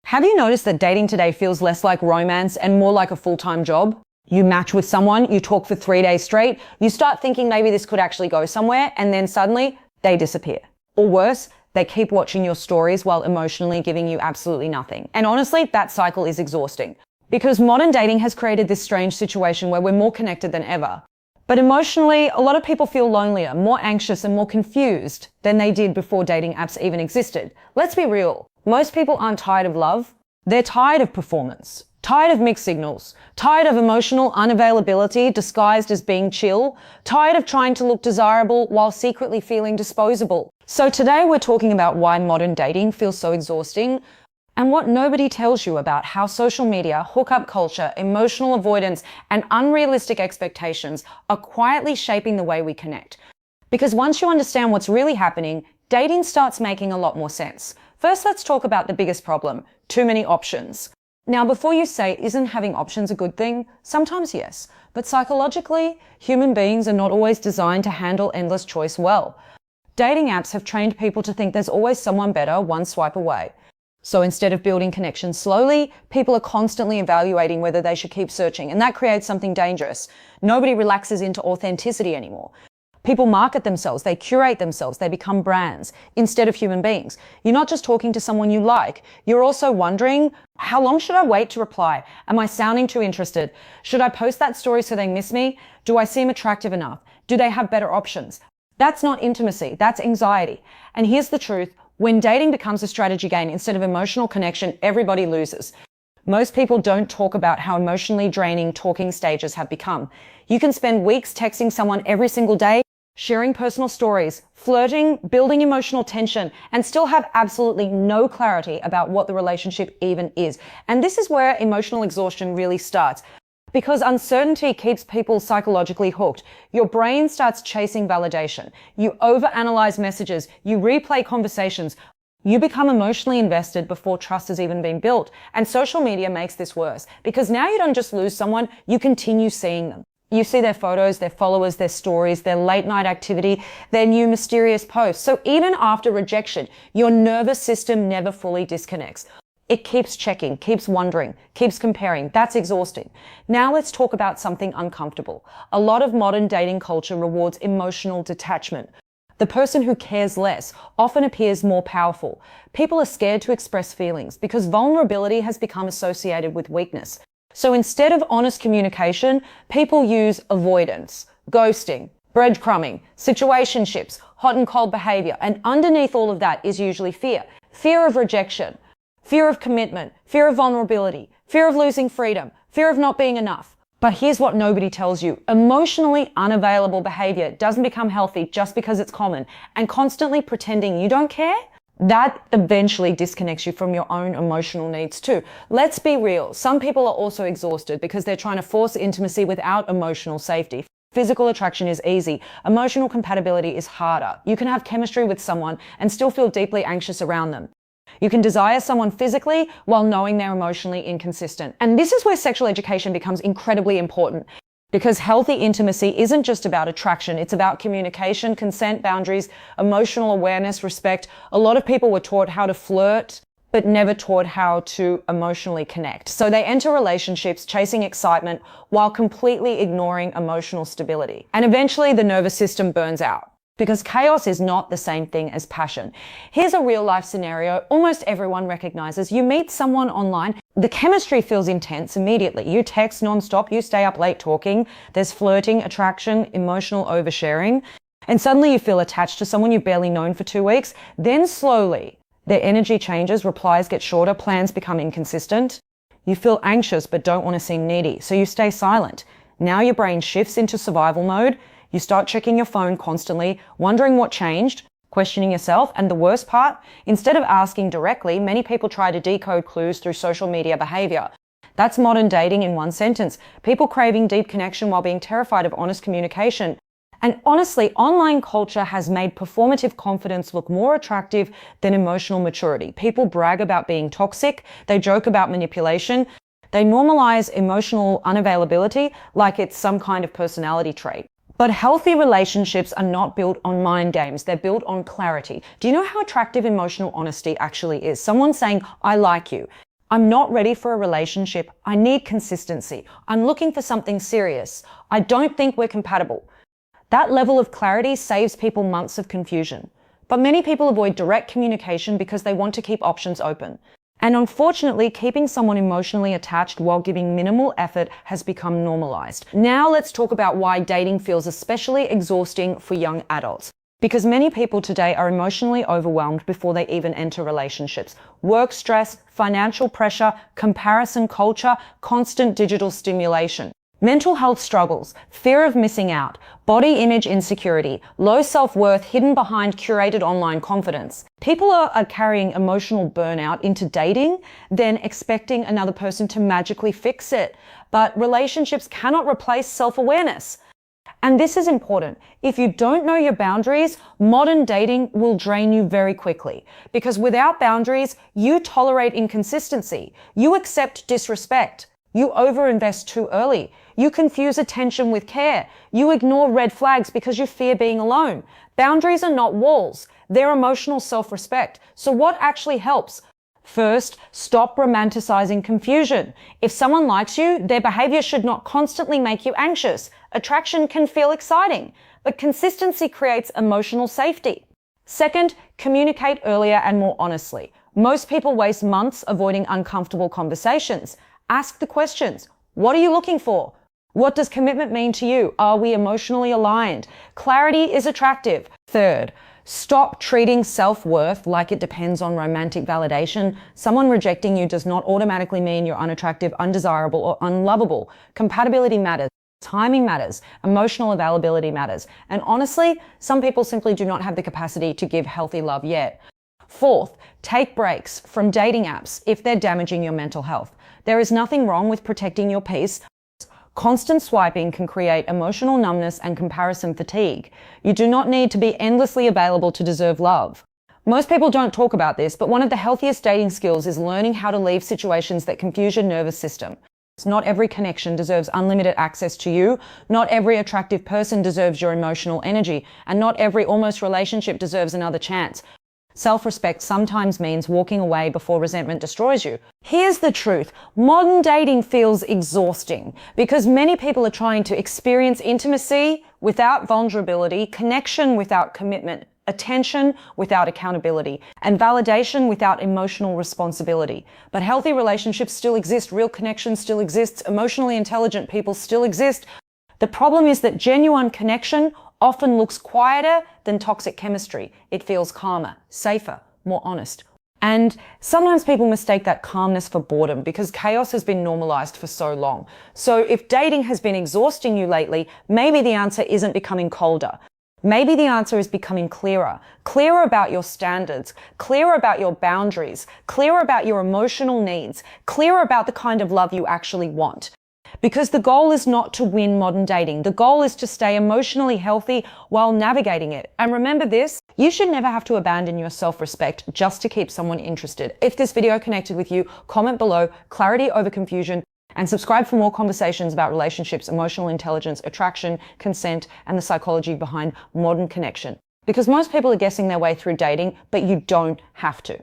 Have you noticed that dating today feels less like romance and more like a full-time job? You match with someone, you talk for 3 days straight, you start thinking maybe this could actually go somewhere, and then suddenly they disappear. Or worse, they keep watching your stories while emotionally giving you absolutely nothing. And honestly, that cycle is exhausting. Because modern dating has created this strange situation where we're more connected than ever. But emotionally, a lot of people feel lonelier, more anxious, and more confused than they did before dating apps even existed. Let's be real. Most people aren't tired of love. They're tired of performance, tired of mixed signals, tired of emotional unavailability disguised as being chill, tired of trying to look desirable while secretly feeling disposable. So today we're talking about why modern dating feels so exhausting and what nobody tells you about how social media, hookup culture, emotional avoidance, and unrealistic expectations are quietly shaping the way we connect. Because once you understand what's really happening, dating starts making a lot more sense. First, let's talk about the biggest problem: too many options. Now, before you say, isn't having options a good thing? Sometimes yes, but psychologically, human beings are not always designed to handle endless choice well. Dating apps have trained people to think there's always someone better one swipe away. So instead of building connections slowly, people are constantly evaluating whether they should keep searching, and that creates something dangerous. Nobody relaxes into authenticity anymore. People market themselves, they curate themselves, they become brands instead of human beings. You're not just talking to someone you like, you're also wondering, how long should I wait to reply? Am I sounding too interested? Should I post that story so they miss me? Do I seem attractive enough? Do they have better options? That's not intimacy, that's anxiety. And here's the truth, when dating becomes a strategy game instead of emotional connection, everybody loses. Most people don't talk about how emotionally draining talking stages have become. You can spend weeks texting someone every single day, sharing personal stories, flirting, building emotional tension, and still have absolutely no clarity about what the relationship even is. And this is where emotional exhaustion really starts. Because uncertainty keeps people psychologically hooked. Your brain starts chasing validation. You overanalyze messages. You replay conversations. You become emotionally invested before trust has even been built. And social media makes this worse because now you don't just lose someone, you continue seeing them. You see their photos, their followers, their stories, their late night activity, their new mysterious posts. So even after rejection, your nervous system never fully disconnects. It keeps checking, keeps wondering, keeps comparing. That's exhausting. Now let's talk about something uncomfortable. A lot of modern dating culture rewards emotional detachment. The person who cares less often appears more powerful. People are scared to express feelings because vulnerability has become associated with weakness. So instead of honest communication, people use avoidance, ghosting, breadcrumbing, situationships, hot and cold behavior. And underneath all of that is usually fear. Fear of rejection, fear of commitment, fear of vulnerability, fear of losing freedom, fear of not being enough. But here's what nobody tells you. Emotionally unavailable behavior doesn't become healthy just because it's common. And constantly pretending you don't care, that eventually disconnects you from your own emotional needs too. Let's be real. Some people are also exhausted because they're trying to force intimacy without emotional safety. Physical attraction is easy. Emotional compatibility is harder. You can have chemistry with someone and still feel deeply anxious around them. You can desire someone physically while knowing they're emotionally inconsistent. And this is where sexual education becomes incredibly important. Because healthy intimacy isn't just about attraction, it's about communication, consent, boundaries, emotional awareness, respect. A lot of people were taught how to flirt, but never taught how to emotionally connect. So they enter relationships chasing excitement while completely ignoring emotional stability. And eventually the nervous system burns out. Because chaos is not the same thing as passion. Here's a real life scenario almost everyone recognizes. You meet someone online, the chemistry feels intense immediately. You text nonstop, you stay up late talking, there's flirting, attraction, emotional oversharing, and suddenly you feel attached to someone you've barely known for 2 weeks. Then slowly, their energy changes, replies get shorter, plans become inconsistent. You feel anxious but don't want to seem needy, so you stay silent. Now your brain shifts into survival mode. You start checking your phone constantly, wondering what changed, questioning yourself, and the worst part, instead of asking directly, many people try to decode clues through social media behavior. That's modern dating in one sentence. People craving deep connection while being terrified of honest communication. And honestly, online culture has made performative confidence look more attractive than emotional maturity. People brag about being toxic, they joke about manipulation, they normalize emotional unavailability like it's some kind of personality trait. But healthy relationships are not built on mind games. They're built on clarity. Do you know how attractive emotional honesty actually is? Someone saying, I like you. I'm not ready for a relationship. I need consistency. I'm looking for something serious. I don't think we're compatible. That level of clarity saves people months of confusion. But many people avoid direct communication because they want to keep options open. And unfortunately, keeping someone emotionally attached while giving minimal effort has become normalized. Now let's talk about why dating feels especially exhausting for young adults. Because many people today are emotionally overwhelmed before they even enter relationships. Work stress, financial pressure, comparison culture, constant digital stimulation. Mental health struggles, fear of missing out, body image insecurity, low self-worth hidden behind curated online confidence. People are carrying emotional burnout into dating, then expecting another person to magically fix it. But relationships cannot replace self-awareness. And this is important. If you don't know your boundaries, modern dating will drain you very quickly. Because without boundaries, you tolerate inconsistency. You accept disrespect. You overinvest too early. You confuse attention with care. You ignore red flags because you fear being alone. Boundaries are not walls. They're emotional self-respect. So what actually helps? First, stop romanticizing confusion. If someone likes you, their behavior should not constantly make you anxious. Attraction can feel exciting, but consistency creates emotional safety. Second, communicate earlier and more honestly. Most people waste months avoiding uncomfortable conversations. Ask the questions. What are you looking for? What does commitment mean to you? Are we emotionally aligned? Clarity is attractive. Third, stop treating self-worth like it depends on romantic validation. Someone rejecting you does not automatically mean you're unattractive, undesirable, or unlovable. Compatibility matters. Timing matters. Emotional availability matters. And honestly, some people simply do not have the capacity to give healthy love yet. Fourth, take breaks from dating apps if they're damaging your mental health. There is nothing wrong with protecting your peace. Constant swiping can create emotional numbness and comparison fatigue. You do not need to be endlessly available to deserve love. Most people don't talk about this, but one of the healthiest dating skills is learning how to leave situations that confuse your nervous system. Not every connection deserves unlimited access to you. Not every attractive person deserves your emotional energy. And not every almost relationship deserves another chance. Self-respect sometimes means walking away before resentment destroys you. Here's the truth. Modern dating feels exhausting because many people are trying to experience intimacy without vulnerability, connection without commitment, attention without accountability, and validation without emotional responsibility. But healthy relationships still exist, real connection still exists, emotionally intelligent people still exist. The problem is that genuine connection often looks quieter than toxic chemistry. It feels calmer, safer, more honest. And sometimes people mistake that calmness for boredom because chaos has been normalized for so long. So if dating has been exhausting you lately, maybe the answer isn't becoming colder. Maybe the answer is becoming clearer. Clearer about your standards, clearer about your boundaries, clearer about your emotional needs, clearer about the kind of love you actually want. Because the goal is not to win modern dating. The goal is to stay emotionally healthy while navigating it. And remember this, you should never have to abandon your self-respect just to keep someone interested. If this video connected with you, comment below, clarity over confusion, and subscribe for more conversations about relationships, emotional intelligence, attraction, consent, and the psychology behind modern connection. Because most people are guessing their way through dating, but you don't have to.